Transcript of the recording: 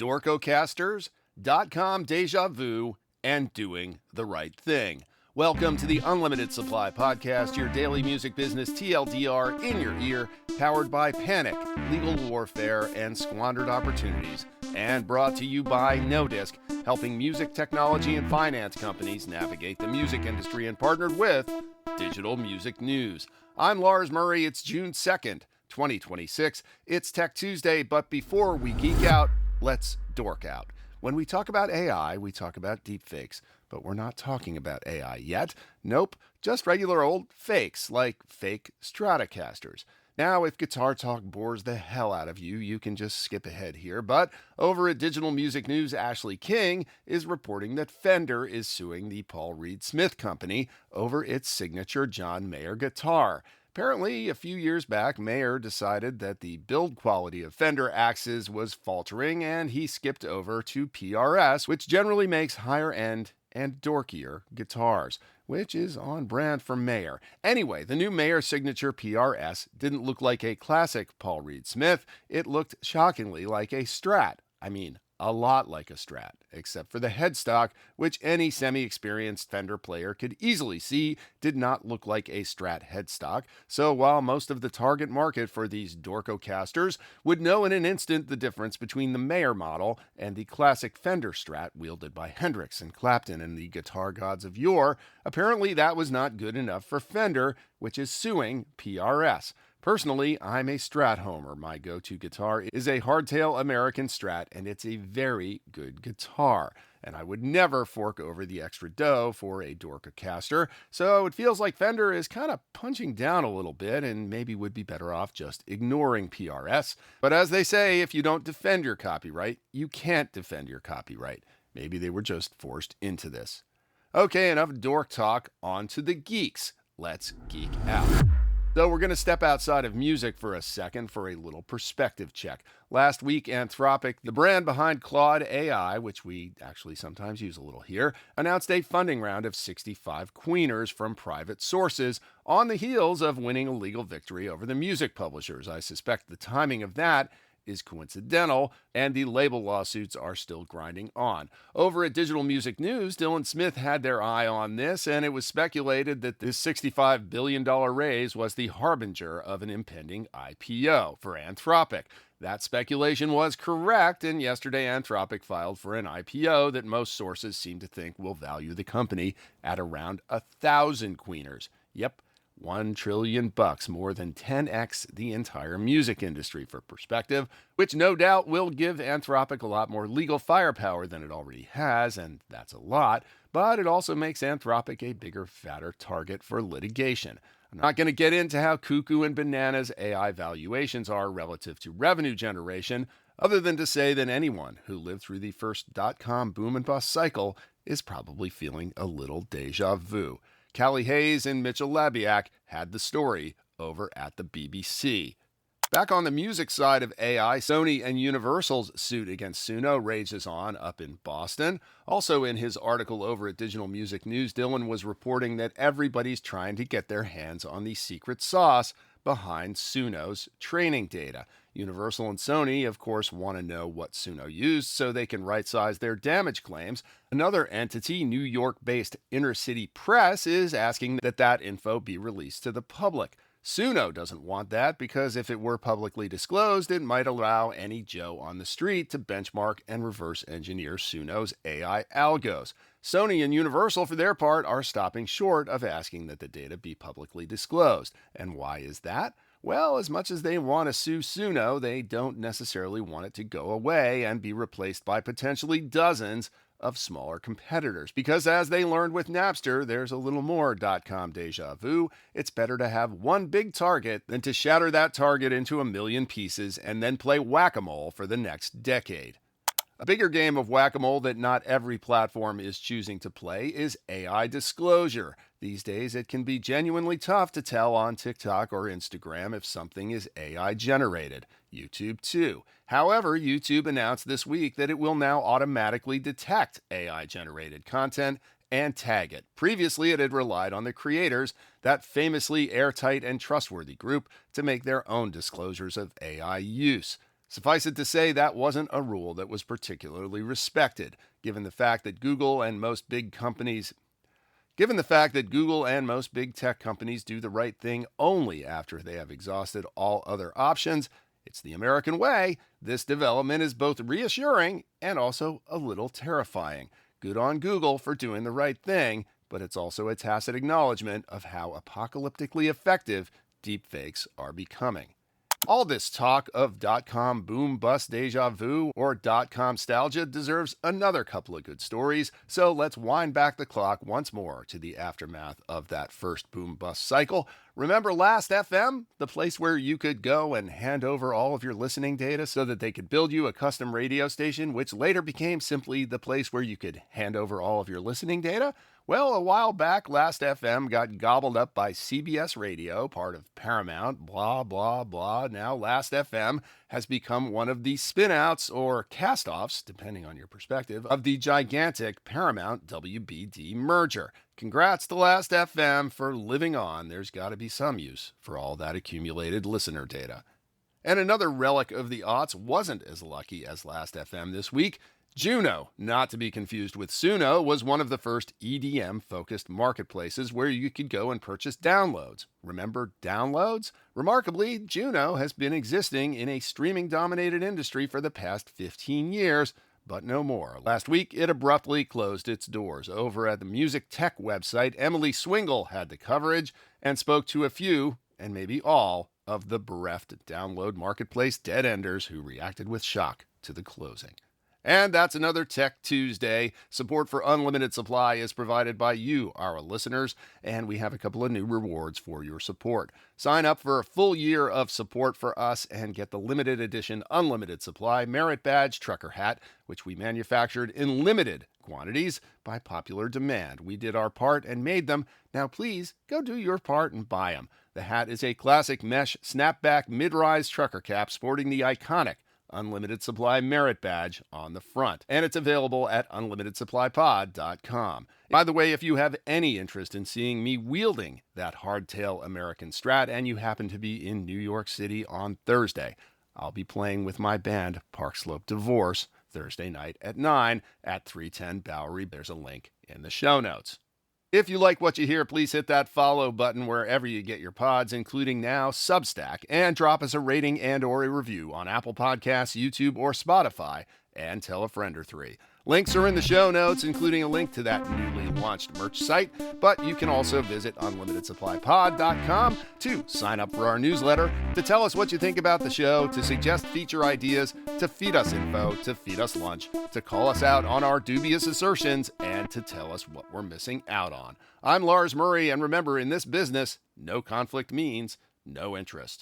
Dorkocasters, dotcom deja vu, and doing the right thing. Welcome to the Unlimited Supply Podcast, your daily music business TLDR in your ear, powered by panic, legal warfare, and squandered opportunities, and brought to you by No Disc, helping music technology and finance companies navigate the music industry, and partnered with Digital Music News. I'm Lars Murray. It's June 2nd, 2026. It's Tech Tuesday, but before we geek out, let's dork out. When we talk about AI, we talk about deepfakes, but we're not talking about AI yet. Nope, just regular old fakes, like fake Stratocasters. Now, if guitar talk bores the hell out of you, you can just skip ahead here, but over at Digital Music News, Ashley King is reporting that Fender is suing the Paul Reed Smith Company over its signature John Mayer guitar. Apparently, a few years back, Mayer decided that the build quality of Fender axes was faltering, and he skipped over to PRS, which generally makes higher-end and dorkier guitars, which is on brand for Mayer. Anyway, the new Mayer signature PRS didn't look like a classic Paul Reed Smith. It looked shockingly like a Strat. I mean, a lot like a Strat, except for the headstock, which any semi-experienced Fender player could easily see did not look like a Strat headstock. So while most of the target market for these Dorkocasters would know in an instant the difference between the Mayer model and the classic Fender Strat wielded by Hendrix and Clapton and the guitar gods of yore, apparently that was not good enough for Fender, which is suing PRS. Personally, I'm a Strat homer. My go-to guitar is a hardtail American Strat, and it's a very good guitar. And I would never fork over the extra dough for a Dorkocaster, so it feels like Fender is kind of punching down a little bit and maybe would be better off just ignoring PRS. But as they say, if you don't defend your copyright, you can't defend your copyright. Maybe they were just forced into this. Okay, enough dork talk, on to the geeks. Let's geek out. So we're going to step outside of music for a second for a little perspective check. Last week, Anthropic, the brand behind Claude AI, which we actually sometimes use a little here, announced a funding round of 65 queeners from private sources on the heels of winning a legal victory over the music publishers. I suspect the timing of that is coincidental, and the label lawsuits are still grinding on. Over at Digital Music News, Dylan Smith had their eye on this, and it was speculated that this $65 billion raise was the harbinger of an impending IPO for Anthropic. That speculation was correct, and yesterday Anthropic filed for an IPO that most sources seem to think will value the company at around 1,000 queeners. Yep, $1 trillion, more than 10x the entire music industry. For perspective, which no doubt will give Anthropic a lot more legal firepower than it already has, and that's a lot, but it also makes Anthropic a bigger, fatter target for litigation. I'm not going to get into how cuckoo and bananas AI valuations are relative to revenue generation, other than to say that anyone who lived through the first dot-com boom and bust cycle is probably feeling a little deja vu. Callie Hayes and Mitchell Labiak had the story over at the BBC. Back on the music side of AI, Sony and Universal's suit against Suno rages on up in Boston. Also in his article over at Digital Music News, Dylan was reporting that everybody's trying to get their hands on the secret sauce behind Suno's training data. Universal and Sony, of course, want to know what Suno used so they can right-size their damage claims. Another entity, New York-based Inner City Press, is asking that that info be released to the public. Suno doesn't want that because if it were publicly disclosed, it might allow any Joe on the street to benchmark and reverse engineer Suno's AI algos. Sony and Universal, for their part, are stopping short of asking that the data be publicly disclosed. And why is that? Well, as much as they want to sue Suno, they don't necessarily want it to go away and be replaced by potentially dozens of smaller competitors. Because as they learned with Napster, there's a little more dot-com deja vu. It's better to have one big target than to shatter that target into a million pieces and then play whack-a-mole for the next decade. A bigger game of whack-a-mole that not every platform is choosing to play is AI disclosure. These days, it can be genuinely tough to tell on TikTok or Instagram if something is AI generated. YouTube too. However, YouTube announced this week that it will now automatically detect AI generated content and tag it. Previously, it had relied on the creators, that famously airtight and trustworthy group, to make their own disclosures of AI use. Suffice it to say, that wasn't a rule that was particularly respected, given the fact that Google and most big tech companies do the right thing only after they have exhausted all other options. It's the American way. This development is both reassuring and also a little terrifying. Good on Google for doing the right thing, but it's also a tacit acknowledgement of how apocalyptically effective deepfakes are becoming. All this talk of dotcom boom bust deja vu or dotcom nostalgia deserves another couple of good stories, so let's wind back the clock once more to the aftermath of that first boom bust cycle. Remember LastFM, the place where you could go and hand over all of your listening data so that they could build you a custom radio station, which later became simply the place where you could hand over all of your listening data? Well, a while back, LastFM got gobbled up by CBS Radio, part of Paramount, blah, blah, blah. Now LastFM has become one of the spin-outs or cast-offs, depending on your perspective, of the gigantic Paramount WBD merger. Congrats to LastFM for living on. There's got to be some use for all that accumulated listener data. And another relic of the aughts wasn't as lucky as LastFM this week. Juno, not to be confused with Suno, was one of the first EDM-focused marketplaces where you could go and purchase downloads. Remember downloads? Remarkably, Juno has been existing in a streaming-dominated industry for the past 15 years, but no more. Last week, it abruptly closed its doors. Over at the music tech website, Emily Swingle had the coverage and spoke to a few, and maybe all, of the bereft download marketplace dead-enders who reacted with shock to the closing. And that's another Tech Tuesday. Support for Unlimited Supply is provided by you, our listeners, and we have a couple of new rewards for your support. Sign up for a full year of support for us and get the limited edition Unlimited Supply Merit Badge Trucker Hat, which we manufactured in limited quantities by popular demand. We did our part and made them. Now please go do your part and buy them. The hat is a classic mesh snapback mid-rise trucker cap sporting the iconic Unlimited Supply Merit Badge on the front, and it's available at unlimitedsupplypod.com. By the way, if you have any interest in seeing me wielding that hardtail American Strat and you happen to be in New York City on Thursday, I'll be playing with my band Park Slope Divorce Thursday night at 9 at 310 Bowery. There's a link in the show notes. If you like what you hear, please hit that follow button wherever you get your pods, including now Substack, and drop us a rating and or a review on Apple Podcasts, YouTube, or Spotify, and tell a friend or three. Links are in the show notes, including a link to that newly launched merch site, but you can also visit unlimitedsupplypod.com to sign up for our newsletter, to tell us what you think about the show, to suggest feature ideas, to feed us info, to feed us lunch, to call us out on our dubious assertions, and to tell us what we're missing out on. I'm Lars Murray, and remember, in this business, no conflict means no interest.